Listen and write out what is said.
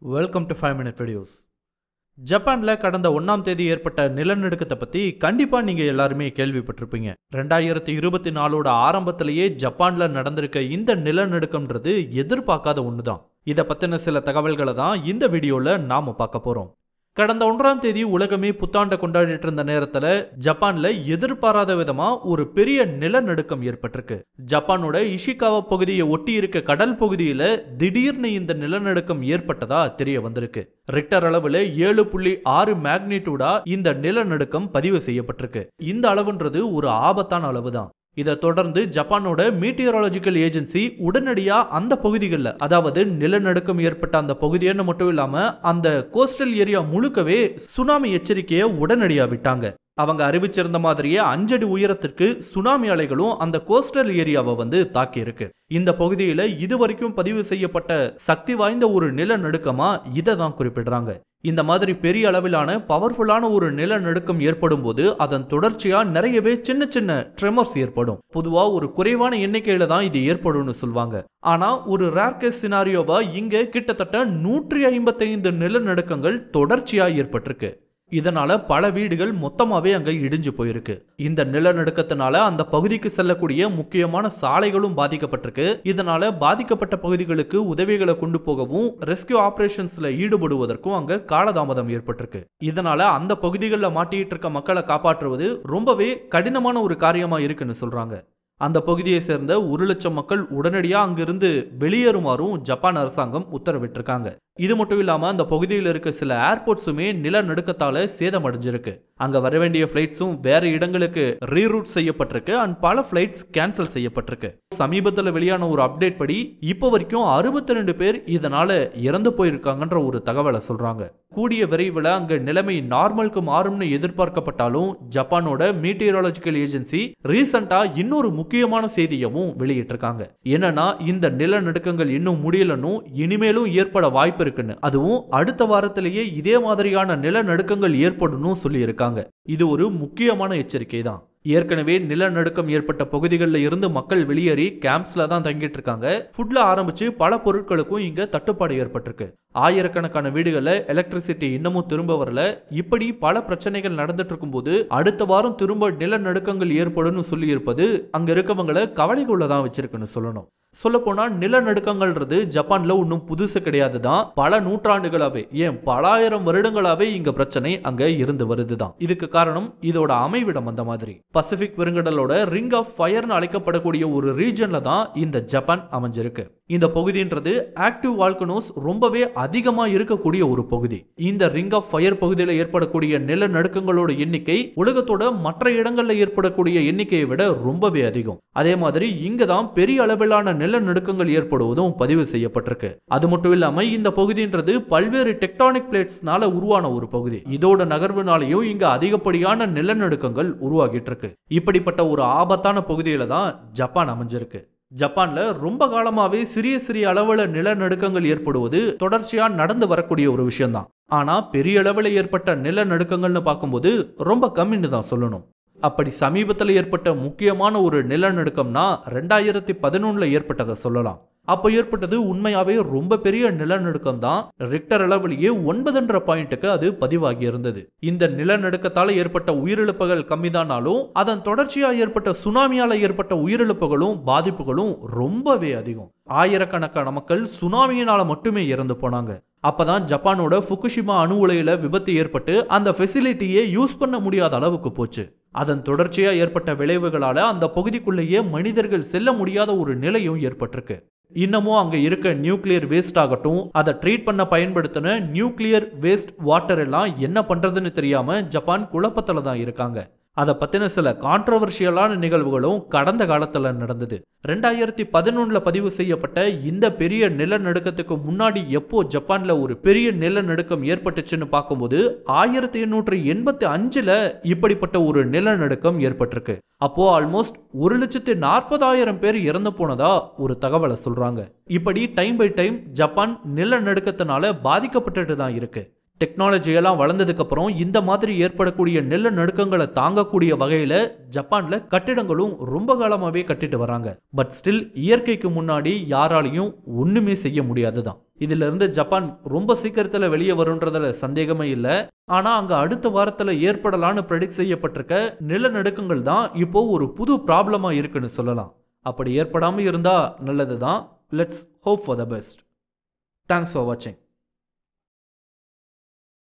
Welcome to 5 Minute videos. ஜப்பான்ல கடந்த 1ஆம் தேதி ஏற்பட்ட நிலநடுக்கத்தை பத்தி கண்டிப்பா நீங்க எல்லாருமே கேள்விப்பட்டிருப்பீங்க. 2024ஓட ஆரம்பத்திலேயே ஜப்பான்ல நடந்திருக்க இந்த நிலநடுக்கம்ன்றது எதிர்பார்க்காத ஒண்ணுதான். இத பத்தின சில தகவல்களை தான் இந்த வீடியோல நாம பார்க்க போறோம். கடந்த 1ஆம் தேதி உலகமே புத்தாண்டை கொண்டாடிட்டு இருந்த நேரத்துல ஜப்பான்ல எதிர்பாராத விதமா ஒரு பெரிய நிலநடுக்கம் ஏற்பட்டிருக்கு. ஜப்பானோட இஷிகாவா பகுதியை ஒட்டி இருக்க கடல் பகுதியில திடீர்னு இந்த நிலநடுக்கம் ஏற்பட்டதா தெரிய வந்திருக்கு. ரிக்டர் அளவுல 7.6 மேக்னிடியூடா இந்த நிலநடுக்கம் பதிவு செய்யப்பட்டிருக்கு. இந்த அளவுன்றது ஒரு ஆபத்தான அளவுதான். இதை தொடர்ந்து ஜப்பானோட மீட்டியராலஜிக்கல் ஏஜென்சி உடனடியா அந்த பகுதிகளில், அதாவது நிலநடுக்கம் ஏற்பட்ட அந்த பகுதின்னு மட்டும் இல்லாம அந்த கோஸ்டல் ஏரியா முழுக்கவே சுனாமி எச்சரிக்கையை உடனடியா விட்டாங்க. அவங்க அறிவிச்சிருந்த மாதிரியே 5 அடி உயரத்திற்கு சுனாமி அலைகளும் அந்த கோஸ்டல் ஏரியாவை தாக்கி இருக்கு. இந்த பகுதியில இதுவரைக்கும் பதிவு செய்யப்பட்ட சக்தி வாய்ந்த ஒரு நிலநடுக்கமா இதை தான் குறிப்பிடுறாங்க. இந்த மாதிரி பெரிய அளவிலான பவர்ஃபுல்லான ஒரு நிலநடுக்கம் ஏற்படும் போது அதன் தொடர்ச்சியா நிறையவே சின்ன சின்ன ட்ரெமர்ஸ் ஏற்படும். பொதுவா ஒரு குறைவான எண்ணிக்கையில தான் இது ஏற்படும்னு சொல்லுவாங்க. ஆனா ஒரு ரேர் கேஸ் சினாரியோவா இங்க கிட்டத்தட்ட 155 நிலநடுக்கங்கள் தொடர்ச்சியா ஏற்பட்டிருக்கு. இதனால பல வீடுகள் மொத்தமாவே அங்க இடிஞ்சு போயிருக்கு. இந்த நிலநடுக்கத்தினால அந்த பகுதிக்கு செல்லக்கூடிய முக்கியமான சாலைகளும் பாதிக்கப்பட்டிருக்கு. இதனால பாதிக்கப்பட்ட பகுதிகளுக்கு உதவிகளை கொண்டு போகவும் ரெஸ்கியூ ஆபரேஷன்ஸ்ல ஈடுபடுவதற்கும் அங்க காலதாமதம் ஏற்பட்டிருக்கு. இதனால அந்த பகுதிகளில் மாட்டிட்டு இருக்க மக்களை காப்பாற்றுவது ரொம்பவே கடினமான ஒரு காரியமா இருக்குன்னு சொல்றாங்க. அந்த பகுதியை சேர்ந்த 1 லட்சம் மக்கள் உடனடியா அங்கிருந்து வெளியேறுமாறும் ஜப்பான் அரசாங்கம் உத்தரவிட்டிருக்காங்க. இது மட்டும் இல்லாம அந்த பகுதியில் இருக்க சில ஏர்போர்ட்ஸுமே நிலநடுக்கத்தால சேதமடைஞ்சிருக்கு. அங்க வர வேண்டிய பிளைட்ஸும் வேற இடங்களுக்கு ரீரூட் செய்யப்பட்டிருக்கு அண்ட் பல பிளைட்ஸ் கேன்சல் செய்யப்பட்டிருக்கு. சமீபத்தில் வெளியான ஒரு அப்டேட் படி இப்போ வரைக்கும் 62 பேர் இதனால இறந்து போயிருக்காங்கன்ற ஒரு தகவலை சொல்றாங்க. கூடிய விரைவில் அங்க நிலைமை நார்மலுக்கு மாறும்னு எதிர்பார்க்கப்பட்டாலும் ஜப்பானோட மீட்டியராலஜிக்கல் ஏஜென்சி ரீசெண்டா இன்னொரு முக்கியமான செய்தியவும் வெளியிட்டிருக்காங்க. என்னன்னா இந்த நிலநடுக்கங்கள் இன்னும் முடியலன்னு, இனிமேலும் ஏற்பட வாய்ப்பு இருக்குன்னு, அதுவும் அடுத்த வாரத்திலேயே இதே மாதிரியான நிலநடுக்கங்கள் ஏற்படும் சொல்லி இருக்காங்க. இது ஒரு முக்கியமான எச்சரிக்கை தான். ஏற்கனவே நிலநடுக்கம் ஏற்பட்ட பகுதிகளில் இருந்து மக்கள் வெளியேறி கேம்ப்ஸ்ல தான் தங்கிட்டு இருக்காங்க. ஃபுட்ல ஆரம்பிச்சு பல பொருட்களுக்கும் இங்க தட்டுப்பாடு ஏற்பட்டிருக்கு. ஆயிரக்கணக்கான வீடுகள்ல எலக்ட்ரிசிட்டி இன்னமும் திரும்ப வரல. இப்படி பல பிரச்சனைகள் நடந்துட்டு இருக்கும் போது அடுத்த வாரம் திரும்ப நிலநடுக்கங்கள் ஏற்படும் சொல்லி இருப்பது அங்க இருக்கவங்களை கவலைக்குள்ளதான் வச்சிருக்குன்னு சொல்லணும். சொல்ல போனா நிலநடுக்கங்கள்ன்றது ஜப்பான்ல ஒன்னும் புதுசு கிடையாது தான். பல நூற்றாண்டுகளாவே, ஏன் பல ஆயிரம் வருடங்களாவே இங்க பிரச்சனை அங்க இருந்து வருதுதான். இதுக்கு காரணம் இதோட அமைவிடம் அந்த மாதிரி. பசிபிக் பெருங்கடலோட ரிங் ஆஃப் ஃபயர்னு அழைக்கப்படக்கூடிய ஒரு ரீஜன்ல தான் இந்த ஜப்பான் அமைஞ்சிருக்கு. இந்த பகுதின்றது ஆக்டிவ் வால்கனோஸ் ரொம்பவே அதிகமா இருக்கக்கூடிய ஒரு பகுதி. இந்த ரிங் ஆஃப் ஃபயர் பகுதியில் ஏற்படக்கூடிய நிலநடுக்கங்களோட எண்ணிக்கை உலகத்தோட மற்ற இடங்கள்ல ஏற்படக்கூடிய எண்ணிக்கையை விட ரொம்பவே அதிகம். அதே மாதிரி இங்க தான் பெரிய அளவிலான நிலநடுக்கங்கள் ஏற்படுவதும் பதிவு செய்யப்பட்டிருக்கு. அது மட்டும் இல்லாம இந்த பகுதின்றது பல்வேறு டெக்டானிக் பிளேட்ஸ்னால உருவான ஒரு பகுதி. இதோட நகர்வுனாலையும் இங்க அதிகப்படியான நிலநடுக்கங்கள் உருவாகிட்டு இருக்கு. இப்படிப்பட்ட ஒரு ஆபத்தான பகுதியில தான் ஜப்பான் அமைஞ்சிருக்கு. ஜப்பான்ல ரொம்ப காலமாவே சிறிய சிறிய அளவுல நிலநடுக்கங்கள் ஏற்படுவது தொடர்ச்சியா நடந்து வரக்கூடிய ஒரு விஷயம் தான். ஆனா பெரிய அளவில் ஏற்பட்ட நிலநடுக்கங்கள்னு பார்க்கும்போது ரொம்ப கம்மின்னு தான் சொல்லணும். அப்படி சமீபத்தில் ஏற்பட்ட முக்கியமான ஒரு நிலநடுக்கம்னா 2011 ஏற்பட்டதை சொல்லலாம். அப்ப ஏற்பட்டது உண்மையாவே ரொம்ப பெரிய நிலநடுக்கம் தான். ரிக்டர் அளவிலேயே 9 பாயிண்ட்டுக்கு அது பதிவாகி இருந்தது. இந்த நிலநடுக்கத்தால ஏற்பட்ட உயிரிழப்புகள் கம்மிதானாலும் அதன் தொடர்ச்சியா ஏற்பட்ட சுனாமியால ஏற்பட்ட உயிரிழப்புகளும் பாதிப்புகளும் ரொம்பவே அதிகம். ஆயிரக்கணக்கான மக்கள் சுனாமியினால மட்டுமே இறந்து போனாங்க. அப்பதான் ஜப்பானோட ஃபுகுஷிமா அணு உலையில விபத்து ஏற்பட்டு அந்த ஃபெசிலிட்டியே யூஸ் பண்ண முடியாத அளவுக்கு போச்சு. அதன் தொடர்ச்சியா ஏற்பட்ட விளைவுகளால அந்த பகுதிக்குள்ளேயே மனிதர்கள் செல்ல முடியாத ஒரு நிலையும் ஏற்பட்டிருக்கு. இன்னமும் அங்க இருக்க நியூக்ளியர் வேஸ்ட் ஆகட்டும், அதை ட்ரீட் பண்ண பயன்படுத்தின நியூக்ளியர் வேஸ்ட் வாட்டர் எல்லாம் என்ன பண்றதுன்னு தெரியாம ஜப்பான் குழப்பத்துல தான் இருக்காங்க. அதை பத்தின சில கான்ட்ரோவர்ஷியலான நிகழ்வுகளும் கடந்த காலத்துல நடந்தது. 2011 பதிவு செய்யப்பட்ட இந்த பெரிய நிலநடுக்கத்துக்கு முன்னாடி எப்போ ஜப்பான்ல ஒரு பெரிய நிலநடுக்கம் ஏற்பட்டுச்சுன்னு பார்க்கும்போது 1885 இப்படிப்பட்ட ஒரு நிலநடுக்கம் ஏற்பட்டிருக்கு. அப்போ ஆல்மோஸ்ட் 1,40,000 பேர் இறந்து போனதா ஒரு தகவலை சொல்றாங்க. இப்படி டைம் பை டைம் ஜப்பான் நிலநடுக்கத்தினால பாதிக்கப்பட்டு தான் இருக்கு. டெக்னாலஜி எல்லாம் வளர்ந்ததுக்கு அப்புறம் இந்த மாதிரி ஏற்படக்கூடிய நிலநடுக்கங்களை தாங்கக்கூடிய வகையில ஜப்பான்ல கட்டிடங்களும் ரொம்ப காலமாவே கட்டிட்டு வராங்க. பட் ஸ்டில் இயற்கைக்கு முன்னாடி யாராலையும் ஒண்ணுமே செய்ய முடியாதுதான். இதுல இருந்து ஜப்பான் ரொம்ப சீக்கிரத்துல வெளியே வரும்ன்றதுல சந்தேகமே இல்லை. ஆனா அங்க அடுத்த வாரத்துல ஏற்படலான்னு ப்ரெடிக்ட் செய்யப்பட்டிருக்க நிலநடுக்கங்கள் தான் இப்போ ஒரு புது ப்ராப்ளமா இருக்குன்னு சொல்லலாம். அப்படி ஏற்படாம இருந்தா நல்லதுதான். Let's hope for the best. Thanks for வாட்சிங்.